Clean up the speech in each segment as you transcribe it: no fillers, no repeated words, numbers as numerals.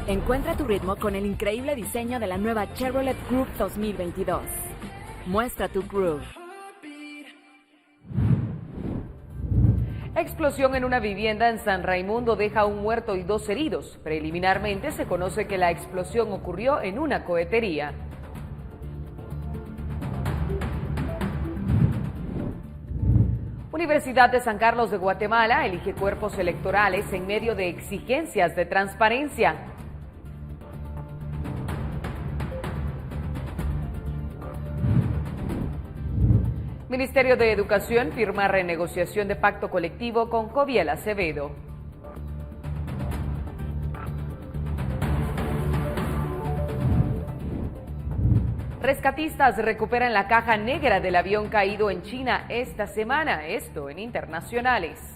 Encuentra tu ritmo con el increíble diseño de la nueva Chevrolet Groove 2022. Muestra tu groove. Explosión en una vivienda en San Raimundo deja un muerto y 2 heridos. Preliminarmente se conoce que la explosión ocurrió en una cohetería. Universidad de San Carlos de Guatemala elige cuerpos electorales en medio de exigencias de transparencia. Ministerio de Educación firma renegociación de pacto colectivo con Joviel Acevedo. Rescatistas recuperan la caja negra del avión caído en China esta semana, esto en internacionales.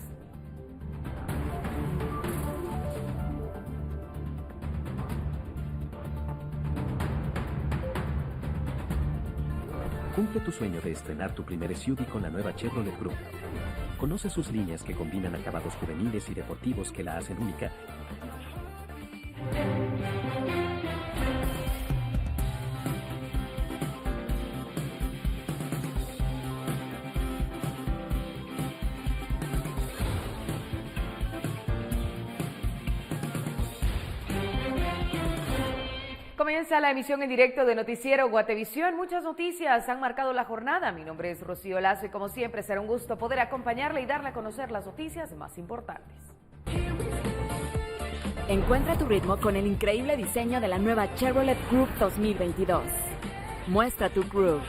Cumple tu sueño de estrenar tu primer SUV con la nueva Chevrolet Groove. Conoce sus líneas que combinan acabados juveniles y deportivos que la hacen única. Comienza la emisión en directo de Noticiero Guatevisión. Muchas noticias han marcado la jornada. Mi nombre es Rocío Lazo y como siempre será un gusto poder acompañarle y darle a conocer las noticias más importantes. Encuentra tu ritmo con el increíble diseño de la nueva Chevrolet Groove 2022. Muestra tu groove.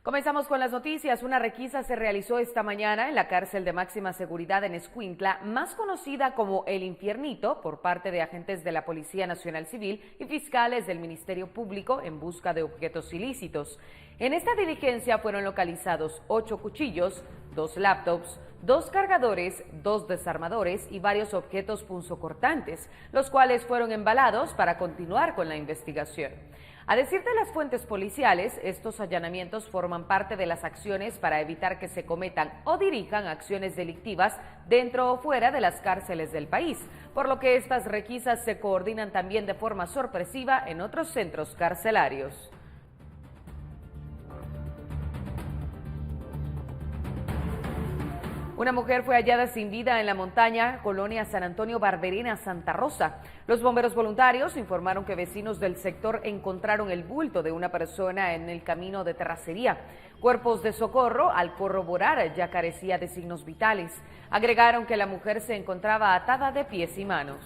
Comenzamos con las noticias. Una requisa se realizó esta mañana en la cárcel de máxima seguridad en Escuintla, más conocida como El Infiernito, por parte de agentes de la Policía Nacional Civil y fiscales del Ministerio Público en busca de objetos ilícitos. En esta diligencia fueron localizados 8 cuchillos, 2 laptops, 2 cargadores, 2 desarmadores y varios objetos punzocortantes, los cuales fueron embalados para continuar con la investigación. A decir de las fuentes policiales, estos allanamientos forman parte de las acciones para evitar que se cometan o dirijan acciones delictivas dentro o fuera de las cárceles del país, por lo que estas requisas se coordinan también de forma sorpresiva en otros centros carcelarios. Una mujer fue hallada sin vida en la montaña Colonia San Antonio Barberena, Santa Rosa. Los bomberos voluntarios informaron que vecinos del sector encontraron el bulto de una persona en el camino de terracería. Cuerpos de socorro, al corroborar, ya carecía de signos vitales. Agregaron que la mujer se encontraba atada de pies y manos.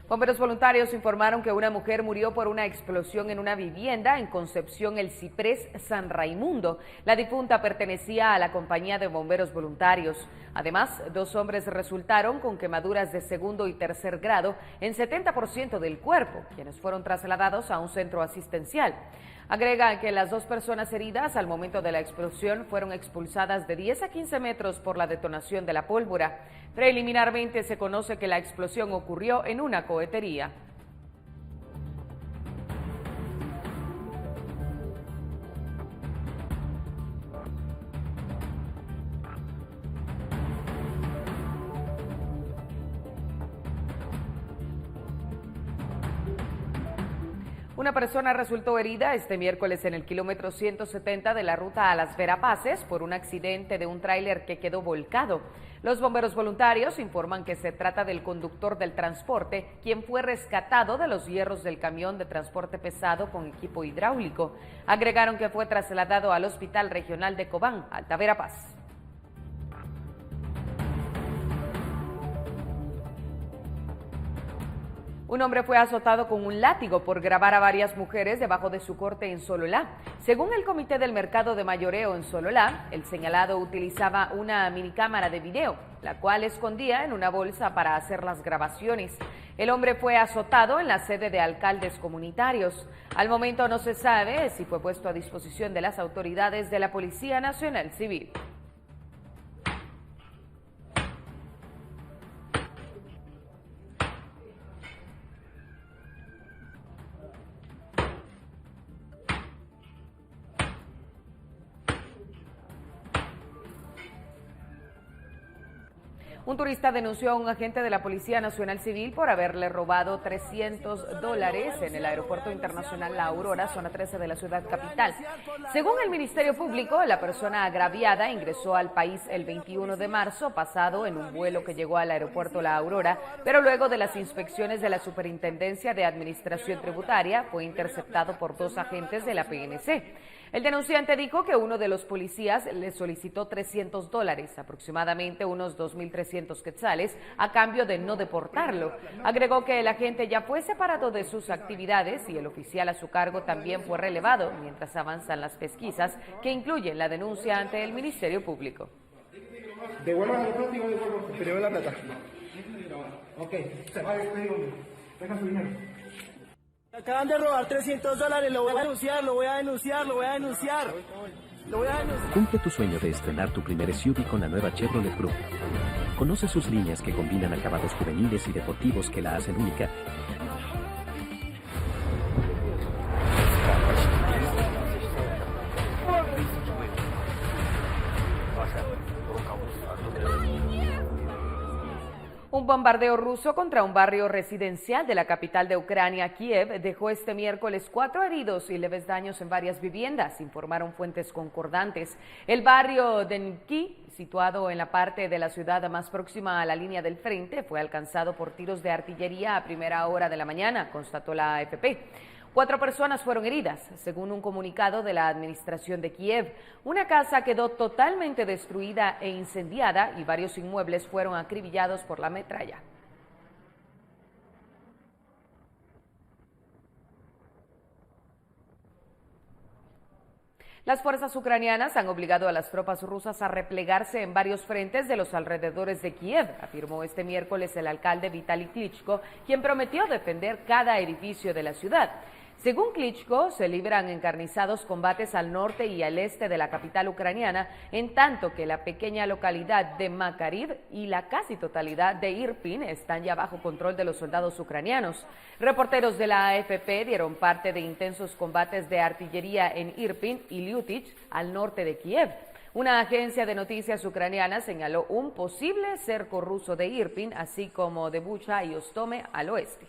Bomberos voluntarios informaron que una mujer murió por una explosión en una vivienda en Concepción El Ciprés, San Raimundo. La difunta pertenecía a la compañía de bomberos voluntarios. Además, 2 hombres resultaron con quemaduras de segundo y tercer grado en 70% del cuerpo, quienes fueron trasladados a un centro asistencial. Agregan que las 2 personas heridas al momento de la explosión fueron expulsadas de 10 a 15 metros por la detonación de la pólvora. Preliminarmente se conoce que la explosión ocurrió en una cohetería. Una persona resultó herida este miércoles en el kilómetro 170 de la ruta a Las Verapaces por un accidente de un tráiler que quedó volcado. Los bomberos voluntarios informan que se trata del conductor del transporte, quien fue rescatado de los hierros del camión de transporte pesado con equipo hidráulico. Agregaron que fue trasladado al Hospital Regional de Cobán, Alta Verapaz. Un hombre fue azotado con un látigo por grabar a varias mujeres debajo de su corte en Sololá. Según el Comité del Mercado de Mayoreo en Sololá, el señalado utilizaba una minicámara de video, la cual escondía en una bolsa para hacer las grabaciones. El hombre fue azotado en la sede de alcaldes comunitarios. Al momento no se sabe si fue puesto a disposición de las autoridades de la Policía Nacional Civil. Un turista denunció a un agente de la Policía Nacional Civil por haberle robado $300 en el Aeropuerto Internacional La Aurora, zona 13 de la ciudad capital. Según el Ministerio Público, la persona agraviada ingresó al país el 21 de marzo pasado en un vuelo que llegó al Aeropuerto La Aurora, pero luego de las inspecciones de la Superintendencia de Administración Tributaria fue interceptado por 2 agentes de la PNC. El denunciante dijo que uno de los policías le solicitó $300, aproximadamente unos 2.300 quetzales, a cambio de no deportarlo. Agregó que el agente ya fue separado de sus actividades y el oficial a su cargo también fue relevado mientras avanzan las pesquisas que incluyen la denuncia ante el Ministerio Público. Devuelvan el plástico, devuelvo la plata. Ok, deja su dinero. Acaban de robar $300, lo voy a denunciar, lo voy a denunciar, lo voy a denunciar. Lo voy a denunciar. Cumple tu sueño de estrenar tu primer SUV con la nueva Chevrolet Group. Conoce sus líneas que combinan acabados juveniles y deportivos que la hacen única. Un bombardeo ruso contra un barrio residencial de la capital de Ucrania, Kiev, dejó este miércoles 4 heridos y leves daños en varias viviendas, informaron fuentes concordantes. El barrio de Nivki, situado en la parte de la ciudad más próxima a la línea del frente, fue alcanzado por tiros de artillería a primera hora de la mañana, constató la AFP. 4 personas fueron heridas, según un comunicado de la administración de Kiev. Una casa quedó totalmente destruida e incendiada y varios inmuebles fueron acribillados por la metralla. Las fuerzas ucranianas han obligado a las tropas rusas a replegarse en varios frentes de los alrededores de Kiev, afirmó este miércoles el alcalde Vitaly Klitschko, quien prometió defender cada edificio de la ciudad. Según Klitschko, se libran encarnizados combates al norte y al este de la capital ucraniana, en tanto que la pequeña localidad de Makariv y la casi totalidad de Irpin están ya bajo control de los soldados ucranianos. Reporteros de la AFP dieron parte de intensos combates de artillería en Irpin y Lyutich, al norte de Kiev. Una agencia de noticias ucraniana señaló un posible cerco ruso de Irpin, así como de Bucha y Ostome al oeste.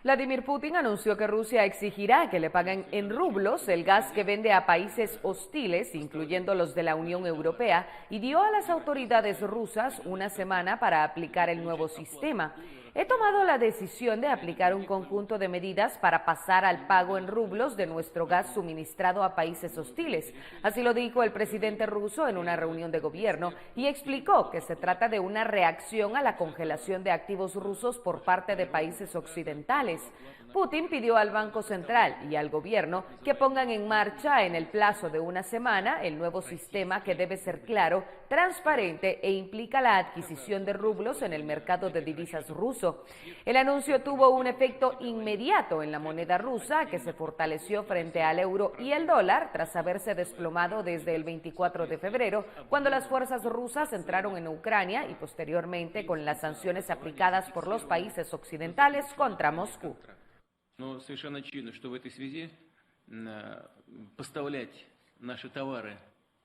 Vladimir Putin anunció que Rusia exigirá que le paguen en rublos el gas que vende a países hostiles, incluyendo los de la Unión Europea, y dio a las autoridades rusas una semana para aplicar el nuevo sistema. He tomado la decisión de aplicar un conjunto de medidas para pasar al pago en rublos de nuestro gas suministrado a países hostiles. Así lo dijo el presidente ruso en una reunión de gobierno y explicó que se trata de una reacción a la congelación de activos rusos por parte de países occidentales. Putin pidió al Banco Central y al gobierno que pongan en marcha en el plazo de una semana el nuevo sistema que debe ser claro, transparente e implica la adquisición de rublos en el mercado de divisas ruso. El anuncio tuvo un efecto inmediato en la moneda rusa, que se fortaleció frente al euro y el dólar tras haberse desplomado desde el 24 de febrero, cuando las fuerzas rusas entraron en Ucrania y posteriormente con las sanciones aplicadas por los países occidentales contra Moscú. Но совершенно очевидно, что в этой связи поставлять наши товары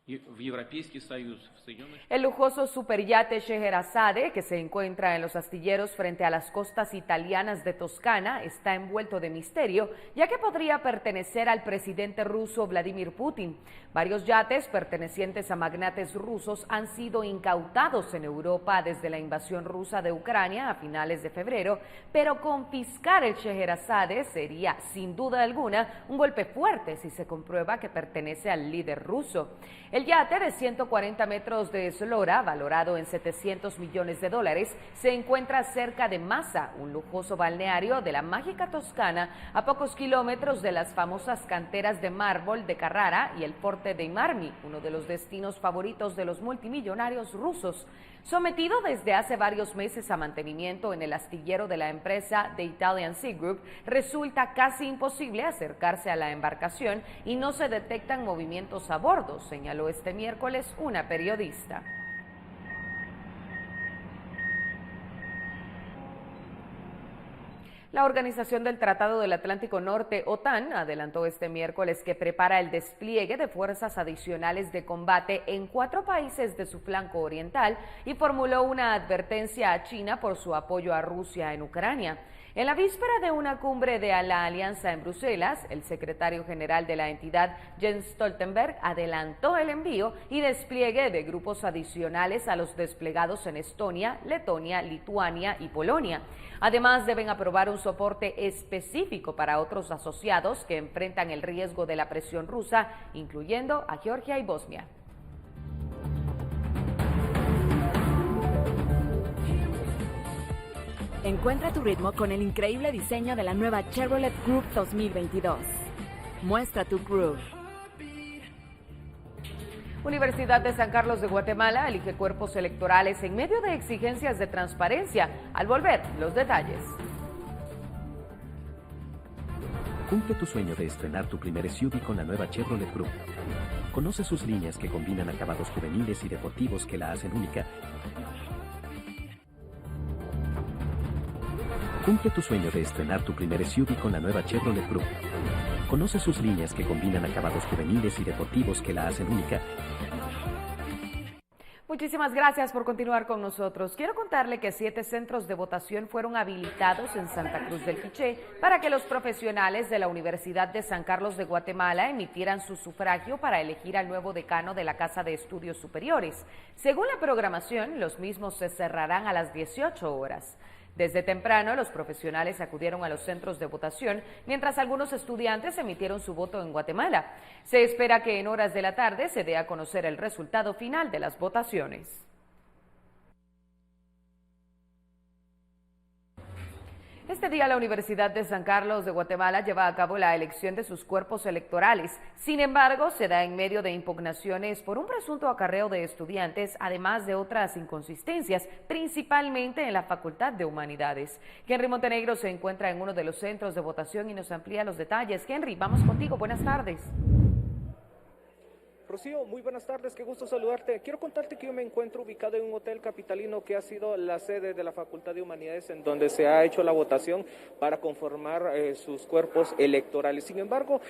в Европейский Союз, в Соединенные Штаты. El lujoso superyate Scheherazade, que se encuentra en los astilleros frente a las costas italianas de Toscana, está envuelto de misterio, ya que podría pertenecer al presidente ruso Vladimir Putin. Varios yates pertenecientes a magnates rusos han sido incautados en Europa desde la invasión rusa de Ucrania a finales de febrero, pero confiscar el Scheherazade sería, sin duda alguna, un golpe fuerte si se comprueba que pertenece al líder ruso. El yate de 140 metros de eslora, valorado en $700 millones, se encuentra cerca de Massa, un lujoso balneario de la mágica Toscana, a pocos kilómetros de las famosas canteras de mármol de Carrara y el fuerte de Marmi, uno de los destinos favoritos de los multimillonarios rusos. Sometido desde hace varios meses a mantenimiento en el astillero de la empresa The Italian Sea Group, resulta casi imposible acercarse a la embarcación y no se detectan movimientos a bordo, señaló este miércoles una periodista. La Organización del Tratado del Atlántico Norte, OTAN, adelantó este miércoles que prepara el despliegue de fuerzas adicionales de combate en 4 países de su flanco oriental y formuló una advertencia a China por su apoyo a Rusia en Ucrania. En la víspera de una cumbre de la alianza en Bruselas, el secretario general de la entidad, Jens Stoltenberg, adelantó el envío y despliegue de grupos adicionales a los desplegados en Estonia, Letonia, Lituania y Polonia. Además, deben aprobar un soporte específico para otros asociados que enfrentan el riesgo de la presión rusa, incluyendo a Georgia y Bosnia. Encuentra tu ritmo con el increíble diseño de la nueva Chevrolet Group 2022. Muestra tu groove. Universidad de San Carlos de Guatemala elige cuerpos electorales en medio de exigencias de transparencia. Al volver, los detalles. Cumple tu sueño de estrenar tu primer SUV con la nueva Chevrolet Group. Conoce sus líneas que combinan acabados juveniles y deportivos que la hacen única. Cumple tu sueño de estrenar tu primer SUV con la nueva Chevrolet Group. Conoce sus líneas que combinan acabados juveniles y deportivos que la hacen única. Muchísimas gracias por continuar con nosotros. Quiero contarle que 7 centros de votación fueron habilitados en Santa Cruz del Quiché para que los profesionales de la Universidad de San Carlos de Guatemala emitieran su sufragio para elegir al nuevo decano de la Casa de Estudios Superiores. Según la programación, los mismos se cerrarán a las 18 horas. Desde temprano, los profesionales acudieron a los centros de votación, mientras algunos estudiantes emitieron su voto en Guatemala. Se espera que en horas de la tarde se dé a conocer el resultado final de las votaciones. Este día la Universidad de San Carlos de Guatemala lleva a cabo la elección de sus cuerpos electorales. Sin embargo, se da en medio de impugnaciones por un presunto acarreo de estudiantes, además de otras inconsistencias, principalmente en la Facultad de Humanidades. Henry Montenegro se encuentra en uno de los centros de votación y nos amplía los detalles. Henry, vamos contigo. Buenas tardes. Rocío, muy buenas tardes, qué gusto saludarte. Quiero contarte que yo me encuentro ubicado en un hotel capitalino que ha sido la sede de la Facultad de Humanidades, en donde se ha hecho la votación para conformar sus cuerpos electorales. Sin embargo,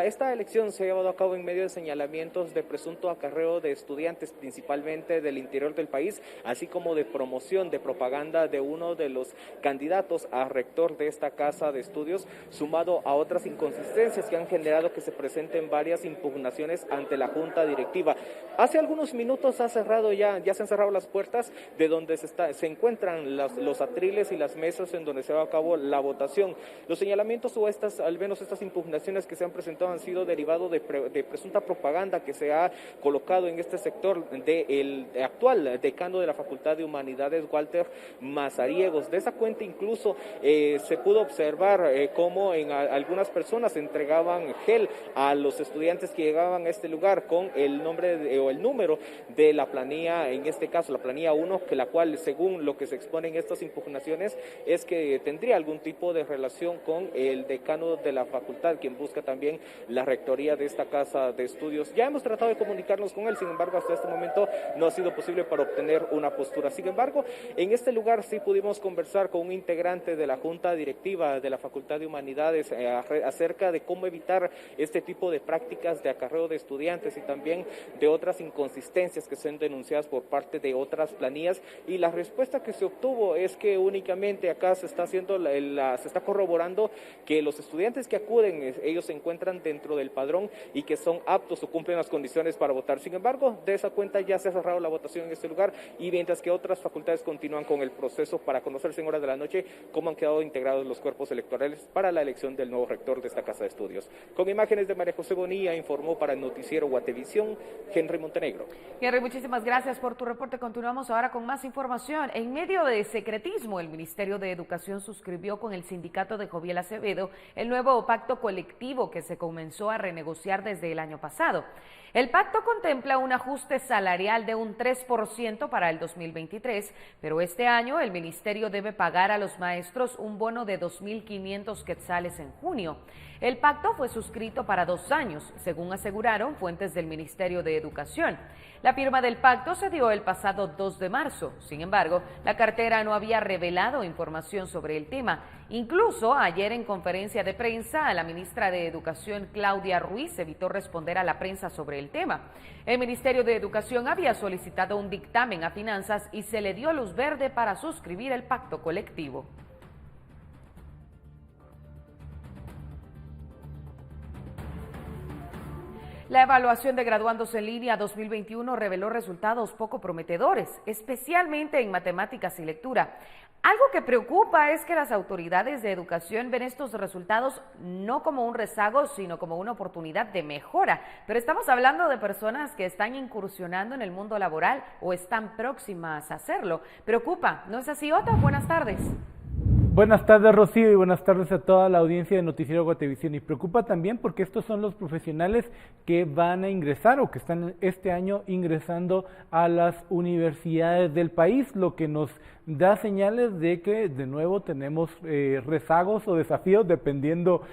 esta elección se ha llevado a cabo en medio de señalamientos de presunto acarreo de estudiantes, principalmente del interior del país, así como de promoción, de propaganda de uno de los candidatos a rector de esta casa de estudios, sumado a otras inconsistencias que han generado que se presenten varias impugnaciones ante la Junta Directiva. Hace algunos minutos se han cerrado las puertas de donde se encuentran los atriles y las mesas en donde se va a cabo la votación. Los señalamientos o al menos estas impugnaciones que se han presentado han sido derivados de presunta propaganda que se ha colocado en este sector del actual decano de la Facultad de Humanidades, Walter Mazariegos. De esa cuenta incluso se pudo observar cómo en algunas personas entregaban gel a los estudiantes que llegaban a este lugar con el nombre o el número de la planilla, en este caso la planilla 1, que la cual, según lo que se expone en estas impugnaciones, es que tendría algún tipo de relación con el decano de la facultad, quien busca también la rectoría de esta casa de estudios. Ya hemos tratado de comunicarnos con él, sin embargo, hasta este momento no ha sido posible para obtener una postura. Sin embargo, en este lugar sí pudimos conversar con un integrante de la Junta Directiva de la Facultad de Humanidades acerca de cómo evitar este tipo de prácticas de acarreo de estudiantes y también de otras inconsistencias que son denunciadas por parte de otras planillas, y la respuesta que se obtuvo es que únicamente acá se está haciendo se está corroborando que los estudiantes que acuden, ellos se encuentran dentro del padrón y que son aptos o cumplen las condiciones para votar. Sin embargo, de esa cuenta ya se ha cerrado la votación en este lugar, y mientras que otras facultades continúan con el proceso para conocerse en horas de la noche cómo han quedado integrados los cuerpos electorales para la elección del nuevo rector de esta casa de estudios. Con imágenes de María José Bonilla, informó para el noticiero Guatevisión, Henry Montenegro. Henry, muchísimas gracias por tu reporte. Continuamos ahora con más información. En medio de secretismo, el Ministerio de Educación suscribió con el sindicato de Joviel Acevedo el nuevo pacto colectivo que se comenzó a renegociar desde el año pasado. El pacto contempla un ajuste salarial de un 3% para el 2023, pero este año el ministerio debe pagar a los maestros un bono de 2.500 quetzales en junio. El pacto fue suscrito para 2 años, según aseguraron fuentes del Ministerio de Educación. La firma del pacto se dio el pasado 2 de marzo. Sin embargo, la cartera no había revelado información sobre el tema. Incluso ayer en conferencia de prensa, la ministra de Educación, Claudia Ruiz, evitó responder a la prensa sobre el tema. El Ministerio de Educación había solicitado un dictamen a Finanzas y se le dio luz verde para suscribir el pacto colectivo. La evaluación de graduandos en línea 2021 reveló resultados poco prometedores, especialmente en matemáticas y lectura. Algo que preocupa es que las autoridades de educación ven estos resultados no como un rezago, sino como una oportunidad de mejora. Pero estamos hablando de personas que están incursionando en el mundo laboral o están próximas a hacerlo. Preocupa, ¿no es así, Otto? Buenas tardes. Buenas tardes, Rocío, y buenas tardes a toda la audiencia de Noticiero Guatevisión. Y preocupa también porque estos son los profesionales que van a ingresar o que están este año ingresando a las universidades del país, lo que nos da señales de que de nuevo tenemos rezagos o desafíos, dependiendo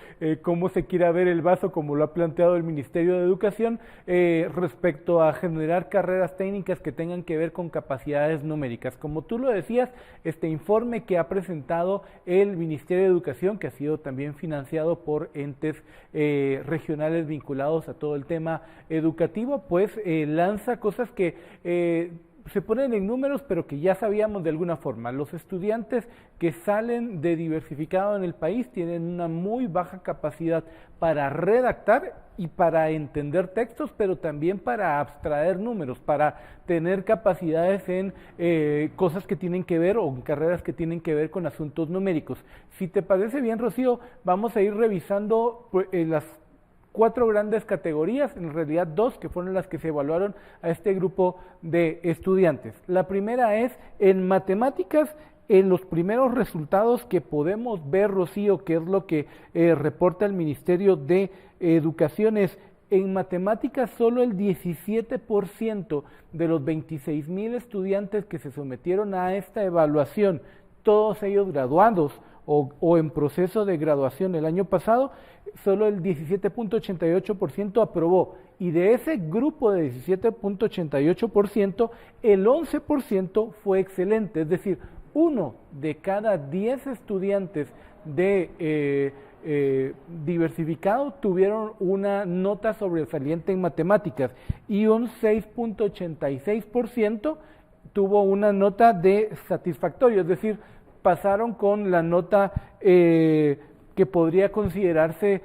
cómo se quiera ver el vaso, como lo ha planteado el Ministerio de Educación, respecto a generar carreras técnicas que tengan que ver con capacidades numéricas. Como tú lo decías, este informe que ha presentado el Ministerio de Educación, que ha sido también financiado por entes regionales vinculados a todo el tema educativo, pues lanza cosas que se ponen en números, pero que ya sabíamos de alguna forma. Los estudiantes que salen de diversificado en el país tienen una muy baja capacidad para redactar y para entender textos, pero también para abstraer números, para tener capacidades en cosas que tienen que ver o en carreras que tienen que ver con asuntos numéricos. Si te parece bien, Rocío, vamos a ir revisando las 4 grandes categorías, en realidad 2, que fueron las que se evaluaron a este grupo de estudiantes. La primera es en matemáticas. En los primeros resultados que podemos ver, Rocío, que es lo que reporta el Ministerio de Educación, es en matemáticas solo el 17% de los 26,000 estudiantes que se sometieron a esta evaluación, todos ellos graduados o en proceso de graduación el año pasado, solo el 17.88% aprobó, y de ese grupo de 17.88%, el 11% fue excelente, es decir, 1 de cada 10 estudiantes de diversificado tuvieron una nota sobresaliente en matemáticas, y un 6.86% tuvo una nota de satisfactorio, es decir, pasaron con la nota que podría considerarse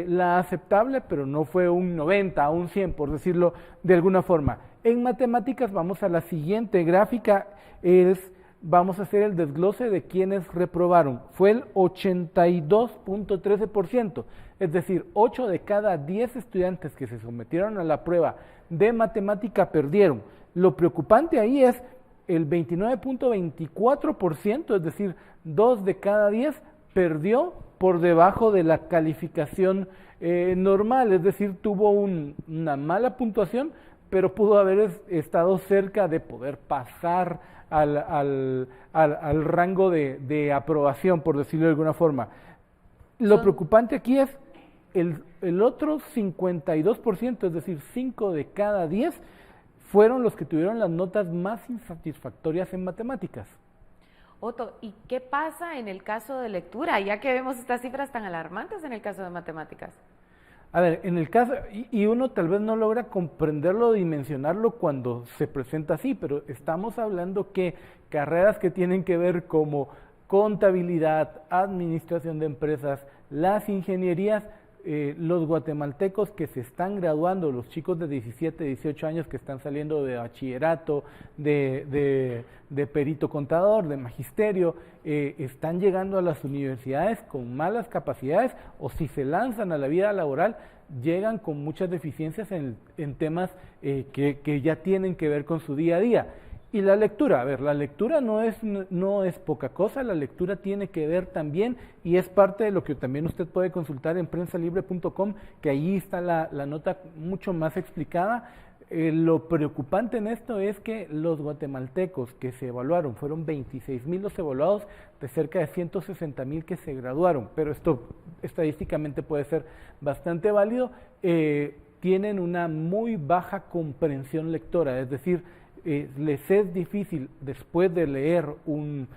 la aceptable, pero no fue un 90 o un 100, por decirlo de alguna forma. En matemáticas vamos a la siguiente gráfica, vamos a hacer el desglose de quienes reprobaron. Fue el 82.13%, es decir, 8 de cada 10 estudiantes que se sometieron a la prueba de matemática perdieron. Lo preocupante ahí es el 29.24%, es decir, 2 de cada 10 perdió por debajo de la calificación normal, es decir, tuvo una mala puntuación, pero pudo haber estado cerca de poder pasar al rango de aprobación, por decirlo de alguna forma. Lo preocupante aquí es el otro 52%, es decir, 5 de cada 10 fueron los que tuvieron las notas más insatisfactorias en matemáticas. Otto, ¿y qué pasa en el caso de lectura, ya que vemos estas cifras tan alarmantes en el caso de matemáticas? A ver, en el caso, y uno tal vez no logra comprenderlo o dimensionarlo cuando se presenta así, pero estamos hablando que carreras que tienen que ver como contabilidad, administración de empresas, las ingenierías, los guatemaltecos que se están graduando, los chicos de 17, 18 años que están saliendo de bachillerato, de perito contador, de magisterio, están llegando a las universidades con malas capacidades, o si se lanzan a la vida laboral, llegan con muchas deficiencias en temas que ya tienen que ver con su día a día. Y la lectura, a ver, la lectura no es poca cosa, la lectura tiene que ver también, y es parte de lo que también usted puede consultar en prensalibre.com, que ahí está la nota mucho más explicada. Lo preocupante en esto es que los guatemaltecos que se evaluaron, fueron 26,000 los evaluados de cerca de 160,000 que se graduaron, pero esto estadísticamente puede ser bastante válido, tienen una muy baja comprensión lectora, es decir, les es difícil después de leer un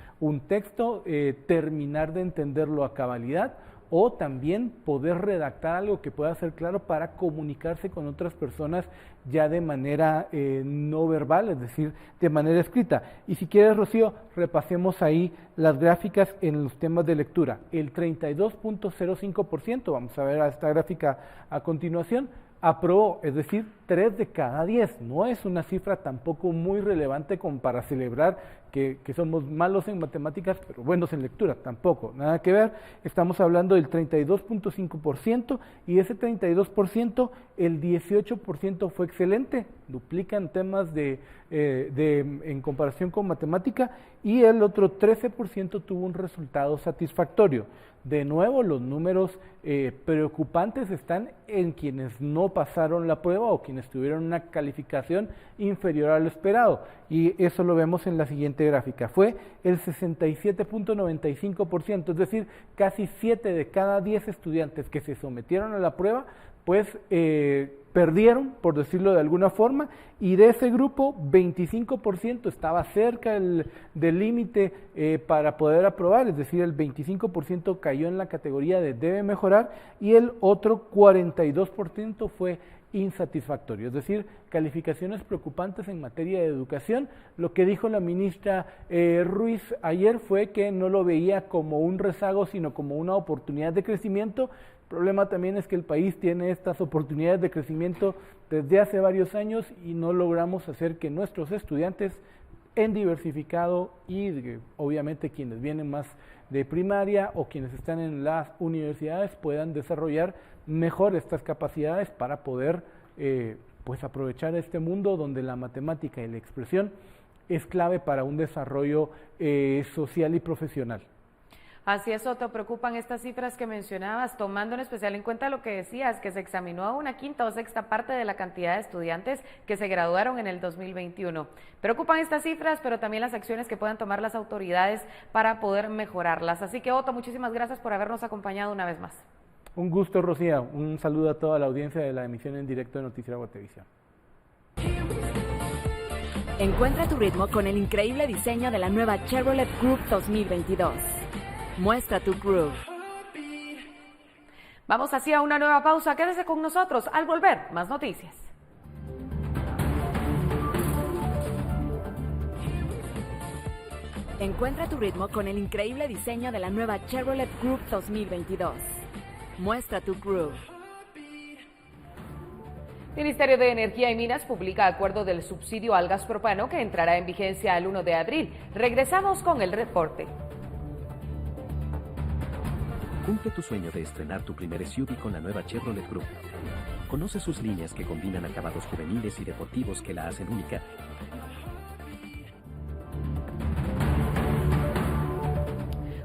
texto terminar de entenderlo a cabalidad, o también poder redactar algo que pueda ser claro para comunicarse con otras personas ya de manera no verbal, es decir, de manera escrita. Y si quieres, Rocío, repasemos ahí las gráficas en los temas de lectura. El 32.05%, vamos a ver a esta gráfica a continuación, aprobó, es decir, 3 de cada 10. No es una cifra tampoco muy relevante como para celebrar que somos malos en matemáticas, pero buenos en lectura, tampoco, nada que ver. Estamos hablando del 32.5% y de ese 32%, el 18% fue excelente, duplican temas en comparación con matemática, y el otro 13% tuvo un resultado satisfactorio. De nuevo, los números preocupantes están en quienes no pasaron la prueba o quienes tuvieron una calificación inferior a lo esperado, y eso lo vemos en la siguiente gráfica. Fue el 67.95%, es decir, casi 7 de cada 10 estudiantes que se sometieron a la prueba, pues perdieron, por decirlo de alguna forma, y de ese grupo 25% estaba cerca del límite para poder aprobar, es decir, el 25% cayó en la categoría de debe mejorar, y el otro 42% fue insatisfactorio, es decir, calificaciones preocupantes en materia de educación. Lo que dijo la ministra Ruiz ayer fue que no lo veía como un rezago, sino como una oportunidad de crecimiento. El problema también es que el país tiene estas oportunidades de crecimiento desde hace varios años y no logramos hacer que nuestros estudiantes en diversificado y obviamente quienes vienen más de primaria o quienes están en las universidades puedan desarrollar mejor estas capacidades para poder pues aprovechar este mundo donde la matemática y la expresión es clave para un desarrollo social y profesional. Así es, Otto, preocupan estas cifras que mencionabas, tomando en especial en cuenta lo que decías, que se examinó a una quinta o sexta parte de la cantidad de estudiantes que se graduaron en el 2021. Preocupan estas cifras, pero también las acciones que puedan tomar las autoridades para poder mejorarlas. Así que, Otto, muchísimas gracias por habernos acompañado una vez más. Un gusto, Rocía. Un saludo a toda la audiencia de la emisión en directo de Noticiero Guatevisión. Encuentra tu ritmo con el increíble diseño de la nueva Chevrolet Group 2022. Muestra tu groove. Vamos hacia una nueva pausa. Quédese con nosotros. Al volver, más noticias. Encuentra tu ritmo con el increíble diseño de la nueva Chevrolet Group 2022. Muestra tu groove. Ministerio de Energía y Minas publica acuerdo del subsidio al gas propano que entrará en vigencia el 1 de abril. Regresamos con el reporte. Cumple tu sueño de estrenar tu primer SUV con la nueva Chevrolet Group. Conoce sus líneas que combinan acabados juveniles y deportivos que la hacen única.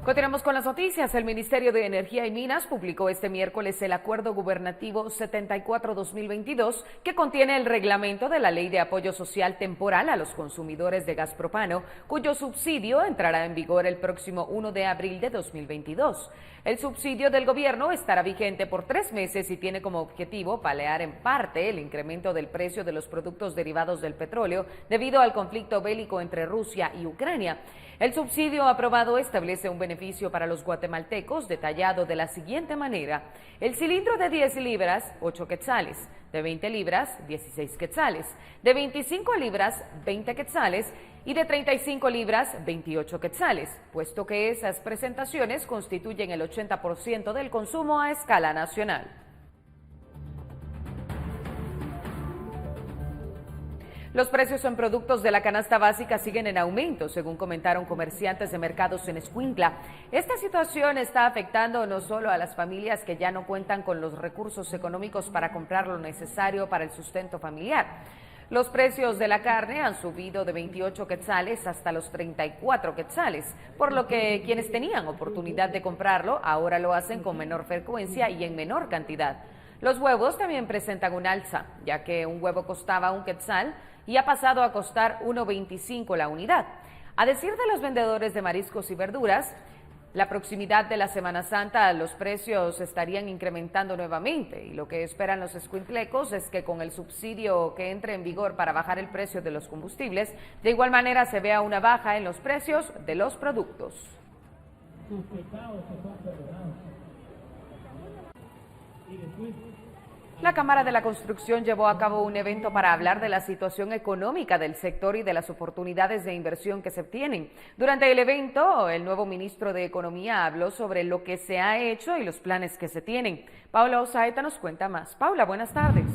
Continuamos con las noticias. El Ministerio de Energía y Minas publicó este miércoles el Acuerdo Gubernativo 74-2022 que contiene el reglamento de la Ley de Apoyo Social Temporal a los consumidores de gas propano, cuyo subsidio entrará en vigor el próximo 1 de abril de 2022. El subsidio del gobierno estará vigente por 3 meses y tiene como objetivo paliar en parte el incremento del precio de los productos derivados del petróleo debido al conflicto bélico entre Rusia y Ucrania. El subsidio aprobado establece un beneficio para los guatemaltecos detallado de la siguiente manera. El cilindro de 10 libras, 8 quetzales, de 20 libras, 16 quetzales, de 25 libras, 20 quetzales y de 35 libras, 28 quetzales, puesto que esas presentaciones constituyen el 80% del consumo a escala nacional. Los precios en productos de la canasta básica siguen en aumento, según comentaron comerciantes de mercados en Escuintla. Esta situación está afectando no solo a las familias que ya no cuentan con los recursos económicos para comprar lo necesario para el sustento familiar. Los precios de la carne han subido de 28 quetzales hasta los 34 quetzales, por lo que quienes tenían oportunidad de comprarlo ahora lo hacen con menor frecuencia y en menor cantidad. Los huevos también presentan un alza, ya que un huevo costaba 1 quetzal y ha pasado a costar 1.25 la unidad. A decir de los vendedores de mariscos y verduras, la proximidad de la Semana Santa, los precios estarían incrementando nuevamente y lo que esperan los escuintlecos es que con el subsidio que entre en vigor para bajar el precio de los combustibles, de igual manera se vea una baja en los precios de los productos. La Cámara de la Construcción llevó a cabo un evento para hablar de la situación económica del sector y de las oportunidades de inversión que se obtienen. Durante el evento, el nuevo ministro de Economía habló sobre lo que se ha hecho y los planes que se tienen. Paula Osaeta nos cuenta más. Paula, buenas tardes.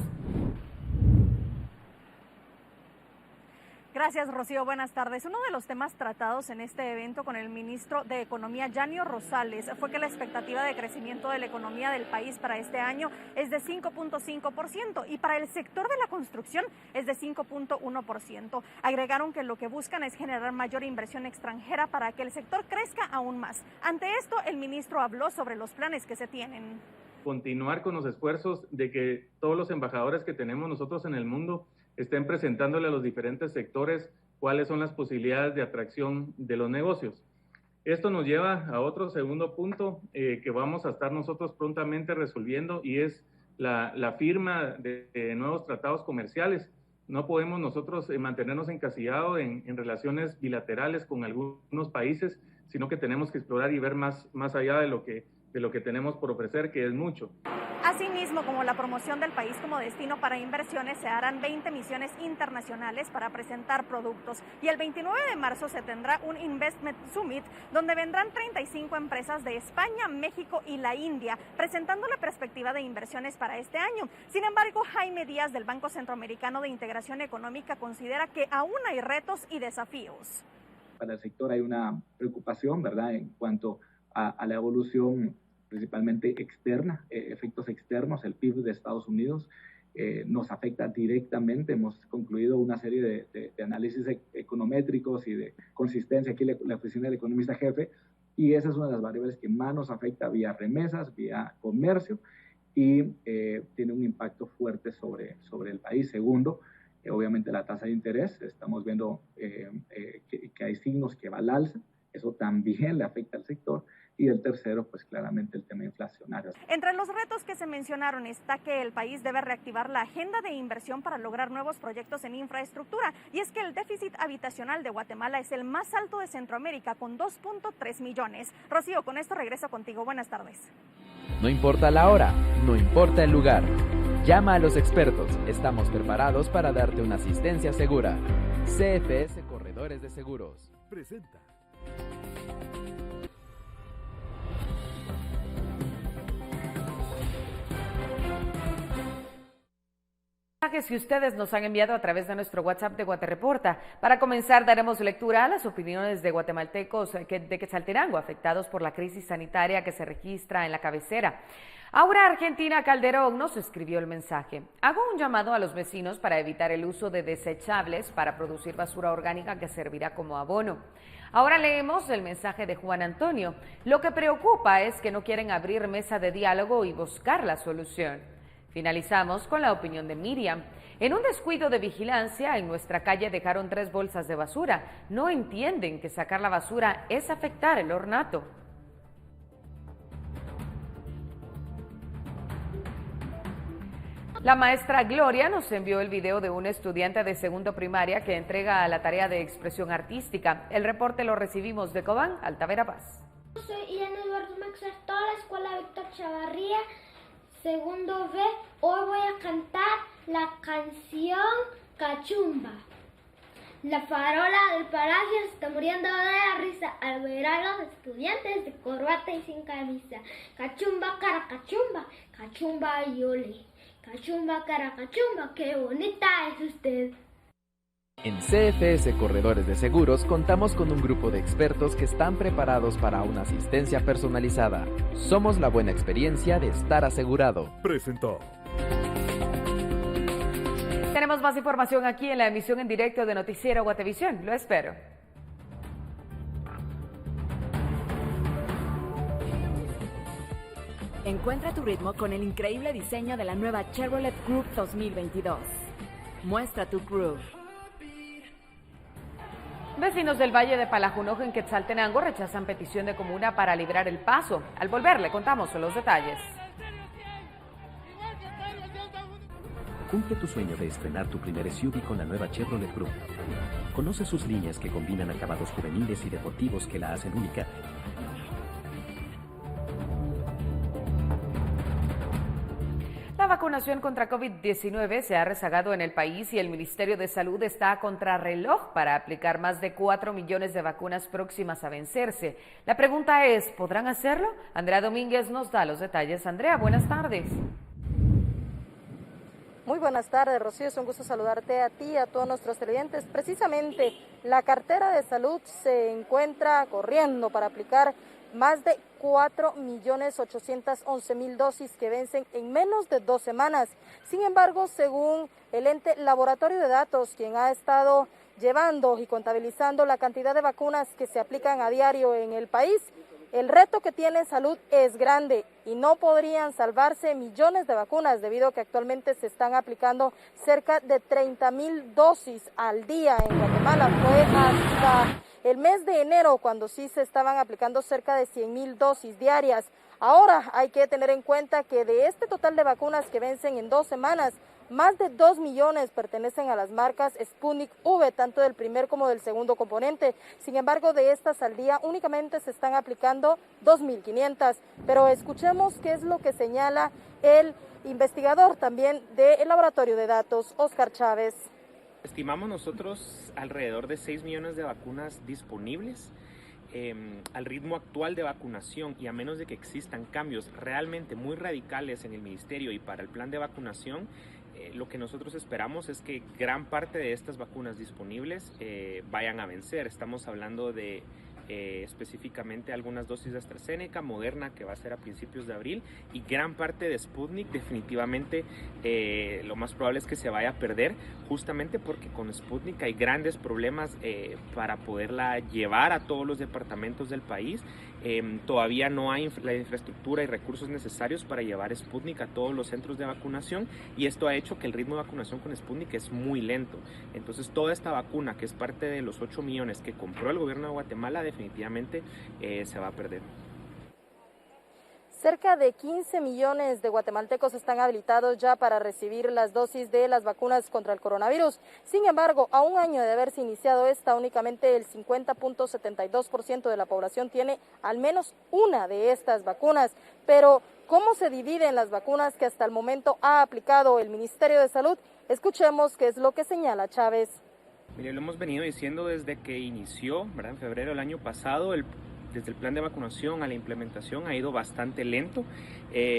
Gracias, Rocío. Buenas tardes. Uno de los temas tratados en este evento con el ministro de Economía, Yanio Rosales, fue que la expectativa de crecimiento de la economía del país para este año es de 5.5% y para el sector de la construcción es de 5.1%. Agregaron que lo que buscan es generar mayor inversión extranjera para que el sector crezca aún más. Ante esto, el ministro habló sobre los planes que se tienen. Continuar con los esfuerzos de que todos los embajadores que tenemos nosotros en el mundo estén presentándole a los diferentes sectores cuáles son las posibilidades de atracción de los negocios. Esto nos lleva a otro segundo punto que vamos a estar nosotros prontamente resolviendo y es la firma de nuevos tratados comerciales. No podemos nosotros mantenernos encasillados en relaciones bilaterales con algunos países, sino que tenemos que explorar y ver más allá de lo que tenemos por ofrecer, que es mucho. Asimismo, como la promoción del país como destino para inversiones, se harán 20 misiones internacionales para presentar productos. Y el 29 de marzo se tendrá un Investment Summit, donde vendrán 35 empresas de España, México y la India, presentando la perspectiva de inversiones para este año. Sin embargo, Jaime Díaz, del Banco Centroamericano de Integración Económica, considera que aún hay retos y desafíos. Para el sector hay una preocupación, ¿verdad?, en cuanto a la evolución principalmente externa, efectos externos. El PIB de Estados Unidos nos afecta directamente. Hemos concluido una serie de análisis econométricos y de consistencia aquí la oficina del economista jefe, y esa es una de las variables que más nos afecta vía remesas, vía comercio, y tiene un impacto fuerte sobre el país. Segundo, obviamente la tasa de interés, estamos viendo que hay signos que va al alza, eso también le afecta al sector. Y el tercero, pues claramente el tema inflacionario. Entre los retos que se mencionaron está que el país debe reactivar la agenda de inversión para lograr nuevos proyectos en infraestructura. Y es que el déficit habitacional de Guatemala es el más alto de Centroamérica, con 2.3 millones. Rocío, con esto regreso contigo. Buenas tardes. No importa la hora, no importa el lugar. Llama a los expertos. Estamos preparados para darte una asistencia segura. CFS Corredores de Seguros presenta. Que ustedes nos han enviado a través de nuestro WhatsApp de Guatereporta. Para comenzar, daremos lectura a las opiniones de guatemaltecos de Quetzaltenango afectados por la crisis sanitaria que se registra en la cabecera. Aura Argentina Calderón nos escribió el mensaje: hago un llamado a los vecinos para evitar el uso de desechables para producir basura orgánica que servirá como abono. Ahora leemos el mensaje de Juan Antonio: lo que preocupa es que no quieren abrir mesa de diálogo y buscar la solución. Finalizamos con la opinión de Miriam. En un descuido de vigilancia, en nuestra calle dejaron 3 bolsas de basura. No entienden que sacar la basura es afectar el ornato. La maestra Gloria nos envió el video de un estudiante de segundo primaria que entrega la tarea de expresión artística. El reporte lo recibimos de Cobán, Altavera Paz. Soy Irene Eduardo Maxar, toda la escuela Víctor Chavarría, segundo B. Hoy voy a cantar la canción Cachumba. La farola del palacio se está muriendo de la risa al ver a los estudiantes de corbata y sin camisa. Cachumba, cara, cachumba, cachumba y ole. Cachumba, cara, cachumba, qué bonita es usted. En CFS Corredores de Seguros contamos con un grupo de expertos que están preparados para una asistencia personalizada. Somos la buena experiencia de estar asegurado. Presentó. Tenemos más información aquí en la emisión en directo de Noticiero Guatevisión. Lo espero. Encuentra tu ritmo con el increíble diseño de la nueva Chevrolet Group 2022. Muestra tu groove. Vecinos del Valle de Palajunojo en Quetzaltenango rechazan petición de comuna para librar el paso. Al volver le contamos los detalles. Cumple tu sueño de estrenar tu primer SUV con la nueva Chevrolet Group. Conoce sus líneas que combinan acabados juveniles y deportivos que la hacen única. La vacunación contra COVID-19 se ha rezagado en el país y el Ministerio de Salud está a contrarreloj para aplicar más de 4 millones de vacunas próximas a vencerse. La pregunta es, ¿podrán hacerlo? Andrea Domínguez nos da los detalles. Andrea, buenas tardes. Muy buenas tardes, Rocío. Es un gusto saludarte a ti y a todos nuestros televidentes. Precisamente, la cartera de salud se encuentra corriendo para aplicar más de 4.811.000 dosis que vencen en menos de 2 semanas. Sin embargo, según el ente Laboratorio de Datos, quien ha estado llevando y contabilizando la cantidad de vacunas que se aplican a diario en el país, el reto que tiene salud es grande y no podrían salvarse millones de vacunas debido a que actualmente se están aplicando cerca de 30.000 dosis al día en Guatemala. Fue hasta el mes de enero cuando sí se estaban aplicando cerca de 100.000 dosis diarias. Ahora hay que tener en cuenta que de este total de vacunas que vencen en 2 semanas, más de 2 millones pertenecen a las marcas Sputnik V, tanto del primer como del segundo componente. Sin embargo, de estas al día únicamente se están aplicando 2.500. Pero escuchemos qué es lo que señala el investigador también del Laboratorio de Datos, Oscar Chávez. Estimamos nosotros alrededor de 6 millones de vacunas disponibles. Al ritmo actual de vacunación y a menos de que existan cambios realmente muy radicales en el ministerio y para el plan de vacunación, lo que nosotros esperamos es que gran parte de estas vacunas disponibles vayan a vencer. Estamos hablando de específicamente algunas dosis de AstraZeneca, Moderna, que va a ser a principios de abril, y gran parte de Sputnik. Definitivamente lo más probable es que se vaya a perder, justamente porque con Sputnik hay grandes problemas para poderla llevar a todos los departamentos del país. Todavía no hay la infraestructura y recursos necesarios para llevar Sputnik a todos los centros de vacunación, y esto ha hecho que el ritmo de vacunación con Sputnik es muy lento. Entonces toda esta vacuna, que es parte de los 8 millones que compró el gobierno de Guatemala, definitivamente se va a perder. Cerca de 15 millones de guatemaltecos están habilitados ya para recibir las dosis de las vacunas contra el coronavirus. Sin embargo, a un año de haberse iniciado esta, únicamente el 50.72% de la población tiene al menos una de estas vacunas. Pero, ¿cómo se dividen las vacunas que hasta el momento ha aplicado el Ministerio de Salud? Escuchemos qué es lo que señala Chávez. Mire, lo hemos venido diciendo desde que inició, ¿verdad? En febrero del año pasado, desde el plan de vacunación a la implementación ha ido bastante lento.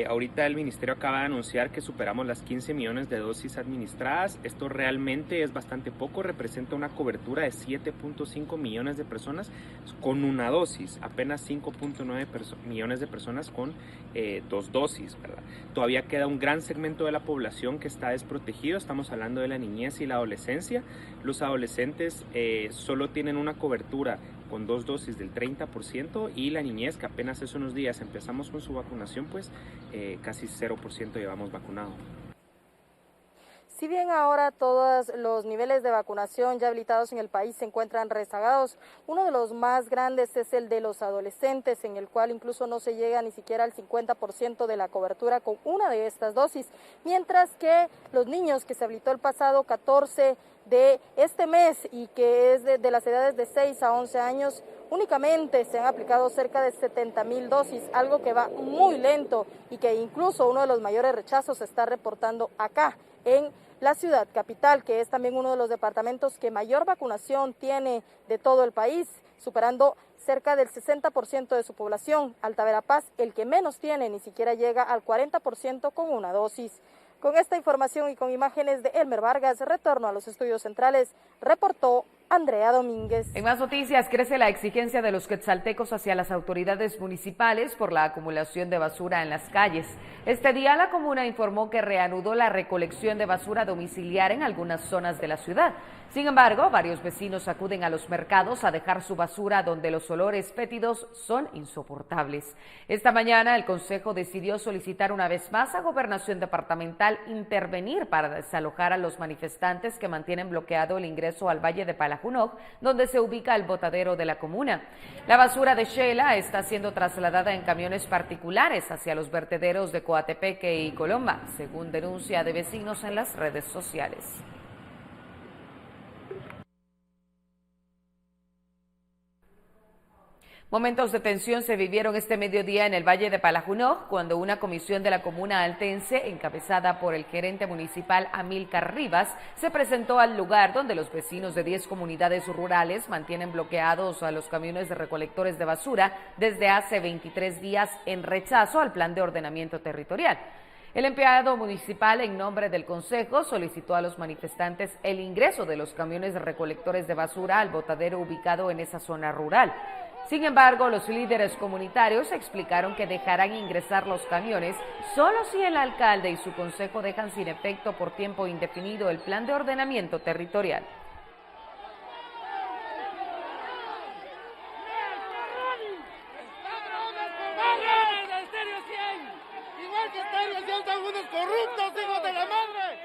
Ahorita el Ministerio acaba de anunciar que superamos las 15 millones de dosis administradas. Esto realmente es bastante poco, representa una cobertura de 7.5 millones de personas con una dosis, apenas 5.9 millones de personas con 2 dosis, ¿verdad? Todavía queda un gran segmento de la población que está desprotegido. Estamos hablando de la niñez y la adolescencia. Los adolescentes solo tienen una cobertura con 2 dosis del 30%, y la niñez, que apenas hace unos días empezamos con su vacunación, pues casi 0% llevamos vacunado. Si bien ahora todos los niveles de vacunación ya habilitados en el país se encuentran rezagados, uno de los más grandes es el de los adolescentes, en el cual incluso no se llega ni siquiera al 50% de la cobertura con una de estas dosis, mientras que los niños, que se habilitó el pasado 14 de este mes y que es de las edades de 6 a 11 años, únicamente se han aplicado cerca de 70.000 dosis, algo que va muy lento y que incluso uno de los mayores rechazos se está reportando acá en la ciudad capital, que es también uno de los departamentos que mayor vacunación tiene de todo el país, superando cerca del 60% de su población. Alta Verapaz, el que menos tiene, ni siquiera llega al 40% con una dosis. Con esta información y con imágenes de Elmer Vargas, retorno a los estudios centrales, reportó Andrea Domínguez. En más noticias, crece la exigencia de los quetzaltecos hacia las autoridades municipales por la acumulación de basura en las calles. Este día la comuna informó que reanudó la recolección de basura domiciliar en algunas zonas de la ciudad. Sin embargo, varios vecinos acuden a los mercados a dejar su basura donde los olores fétidos son insoportables. Esta mañana el Consejo decidió solicitar una vez más a Gobernación Departamental intervenir para desalojar a los manifestantes que mantienen bloqueado el ingreso al Valle de Palajunoj, donde se ubica el botadero de la comuna. La basura de Xela está siendo trasladada en camiones particulares hacia los vertederos de Coatepeque y Colomba, según denuncia de vecinos en las redes sociales. Momentos de tensión se vivieron este mediodía en el Valle de Palajunoj cuando una comisión de la comuna altense, encabezada por el gerente municipal Amílcar Rivas, se presentó al lugar donde los vecinos de 10 comunidades rurales mantienen bloqueados a los camiones de recolectores de basura desde hace 23 días en rechazo al plan de ordenamiento territorial. El empleado municipal, en nombre del Consejo, solicitó a los manifestantes el ingreso de los camiones de recolectores de basura al botadero ubicado en esa zona rural. Sin embargo, los líderes comunitarios explicaron que dejarán ingresar los camiones solo si el alcalde y su consejo dejan sin efecto por tiempo indefinido el plan de ordenamiento territorial. Igual que Estéreo 100 son unos corruptos, hijos de la madre.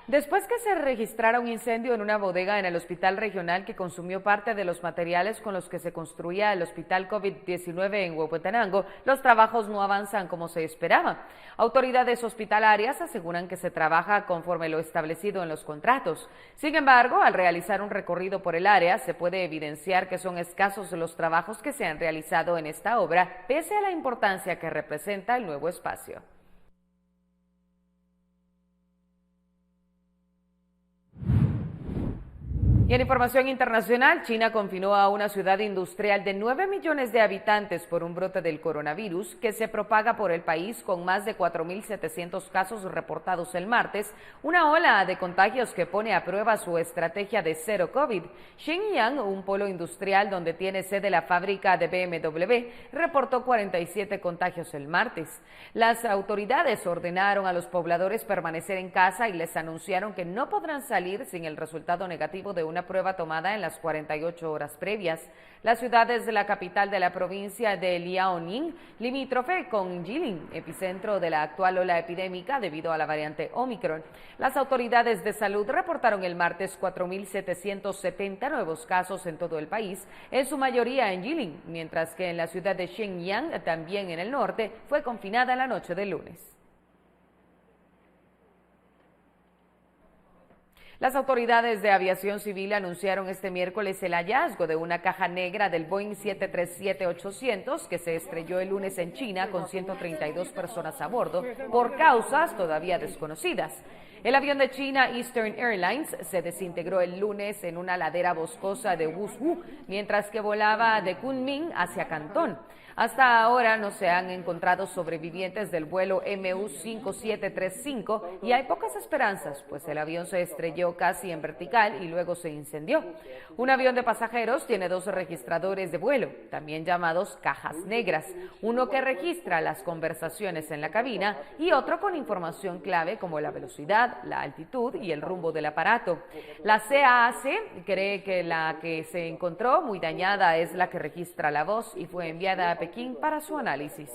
Después que se registrara un incendio en una bodega en el hospital regional que consumió parte de los materiales con los que se construía el hospital COVID-19 en Huehuetenango, los trabajos no avanzan como se esperaba. Autoridades hospitalarias aseguran que se trabaja conforme lo establecido en los contratos. Sin embargo, al realizar un recorrido por el área, se puede evidenciar que son escasos los trabajos que se han realizado en esta obra, pese a la importancia que representa el nuevo espacio. Y en información internacional, China confinó a una ciudad industrial de 9 millones de habitantes por un brote del coronavirus que se propaga por el país con más de 4.700 casos reportados el martes, una ola de contagios que pone a prueba su estrategia de cero COVID. Shenyang, un polo industrial donde tiene sede la fábrica de BMW, reportó 47 contagios el martes. Las autoridades ordenaron a los pobladores permanecer en casa y les anunciaron que no podrán salir sin el resultado negativo de una prueba tomada en las 48 horas previas. La ciudad es la capital de la provincia de Liaoning, limítrofe con Jilin, epicentro de la actual ola epidémica debido a la variante Omicron. Las autoridades de salud reportaron el martes 4.770 nuevos casos en todo el país, en su mayoría en Jilin, mientras que en la ciudad de Shenyang, también en el norte, fue confinada la noche del lunes. Las autoridades de aviación civil anunciaron este miércoles el hallazgo de una caja negra del Boeing 737-800 que se estrelló el lunes en China con 132 personas a bordo por causas todavía desconocidas. El avión de China Eastern Airlines se desintegró el lunes en una ladera boscosa de Wuzhou mientras que volaba de Kunming hacia Cantón. Hasta ahora no se han encontrado sobrevivientes del vuelo MU-5735 y hay pocas esperanzas, pues el avión se estrelló casi en vertical y luego se incendió. Un avión de pasajeros tiene 2 registradores de vuelo, también llamados cajas negras, uno que registra las conversaciones en la cabina y otro con información clave como la velocidad, la altitud y el rumbo del aparato. La CAAC cree que la que se encontró muy dañada es la que registra la voz y fue enviada a Pekín para su análisis.